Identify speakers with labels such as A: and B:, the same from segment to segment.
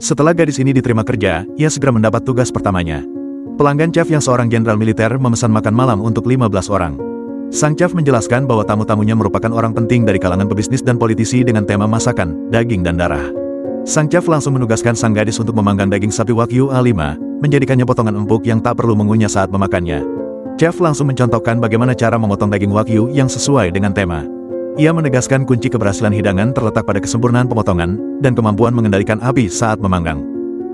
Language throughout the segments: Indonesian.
A: Setelah gadis ini diterima kerja, ia segera mendapat tugas pertamanya. Pelanggan chef yang seorang jenderal militer memesan makan malam untuk 15 orang. Sang chef menjelaskan bahwa tamu-tamunya merupakan orang penting dari kalangan pebisnis dan politisi dengan tema masakan, daging dan darah. Sang chef langsung menugaskan sang gadis untuk memanggang daging sapi Wagyu A5, menjadikannya potongan empuk yang tak perlu mengunyah saat memakannya. Chef langsung mencontohkan bagaimana cara memotong daging Wagyu yang sesuai dengan tema. Ia menegaskan kunci keberhasilan hidangan terletak pada kesempurnaan pemotongan dan kemampuan mengendalikan api saat memanggang.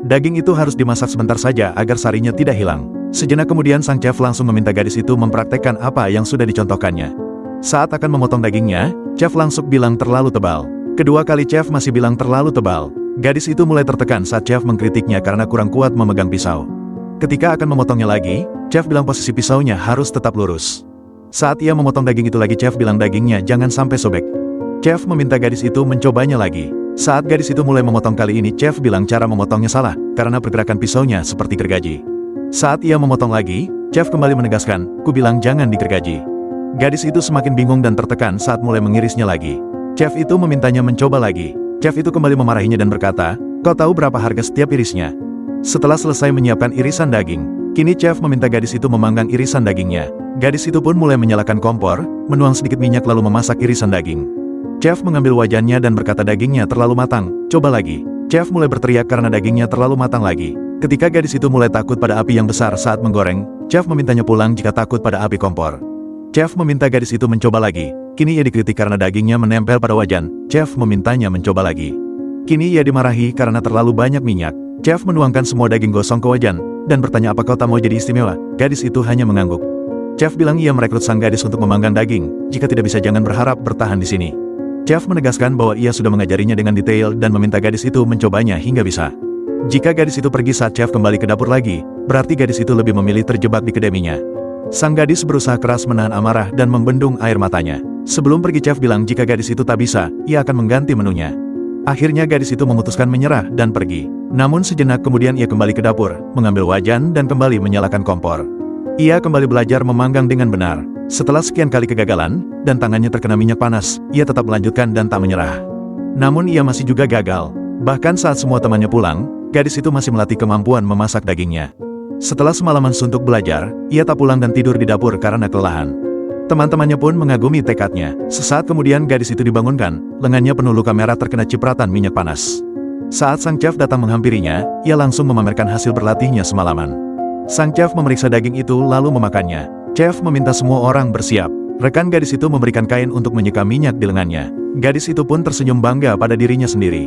A: Daging itu harus dimasak sebentar saja agar sarinya tidak hilang. Sejenak kemudian sang chef langsung meminta gadis itu mempraktekkan apa yang sudah dicontohkannya. Saat akan memotong dagingnya, chef langsung bilang terlalu tebal. Kedua kali chef masih bilang terlalu tebal. Gadis itu mulai tertekan saat chef mengkritiknya karena kurang kuat memegang pisau. Ketika akan memotongnya lagi, chef bilang posisi pisaunya harus tetap lurus. Saat ia memotong daging itu lagi, chef bilang dagingnya jangan sampai sobek. Chef meminta gadis itu mencobanya lagi. Saat gadis itu mulai memotong kali ini, chef bilang cara memotongnya salah, karena pergerakan pisaunya seperti gergaji. Saat ia memotong lagi, chef kembali menegaskan, ku bilang jangan digergaji. Gadis itu semakin bingung dan tertekan saat mulai mengirisnya lagi. Chef itu memintanya mencoba lagi. Chef itu kembali memarahinya dan berkata, kau tahu berapa harga setiap irisnya? Setelah selesai menyiapkan irisan daging, kini chef meminta gadis itu memanggang irisan dagingnya. Gadis itu pun mulai menyalakan kompor, menuang sedikit minyak lalu memasak irisan daging. Chef mengambil wajannya dan berkata dagingnya terlalu matang, coba lagi. Chef mulai berteriak karena dagingnya terlalu matang lagi. Ketika gadis itu mulai takut pada api yang besar saat menggoreng, chef memintanya pulang jika takut pada api kompor. Chef meminta gadis itu mencoba lagi. Kini ia dikritik karena dagingnya menempel pada wajan. Chef memintanya mencoba lagi. Kini ia dimarahi karena terlalu banyak minyak. Chef menuangkan semua daging gosong ke wajan dan bertanya apa kau tak mau jadi istimewa. Gadis itu hanya mengangguk. Chef bilang ia merekrut sang gadis untuk memanggang daging. Jika tidak bisa jangan berharap bertahan di sini. Chef menegaskan bahwa ia sudah mengajarinya dengan detail dan meminta gadis itu mencobanya hingga bisa. Jika gadis itu pergi saat chef kembali ke dapur lagi, berarti gadis itu lebih memilih terjebak di kedeminya. Sang gadis berusaha keras menahan amarah dan membendung air matanya. Sebelum pergi chef bilang jika gadis itu tak bisa, ia akan mengganti menunya. Akhirnya gadis itu memutuskan menyerah dan pergi. Namun sejenak kemudian ia kembali ke dapur, mengambil wajan dan kembali menyalakan kompor. Ia kembali belajar memanggang dengan benar. Setelah sekian kali kegagalan, dan tangannya terkena minyak panas, ia tetap melanjutkan dan tak menyerah. Namun ia masih juga gagal. Bahkan saat semua temannya pulang, gadis itu masih melatih kemampuan memasak dagingnya. Setelah semalaman suntuk belajar, ia tak pulang dan tidur di dapur karena kelelahan. Teman-temannya pun mengagumi tekadnya. Sesaat kemudian gadis itu dibangunkan, lengannya penuh luka merah terkena cipratan minyak panas. Saat sang chef datang menghampirinya, ia langsung memamerkan hasil berlatihnya semalaman. Sang chef memeriksa daging itu lalu memakannya. Chef meminta semua orang bersiap. Rekan gadis itu memberikan kain untuk menyeka minyak di lengannya. Gadis itu pun tersenyum bangga pada dirinya sendiri.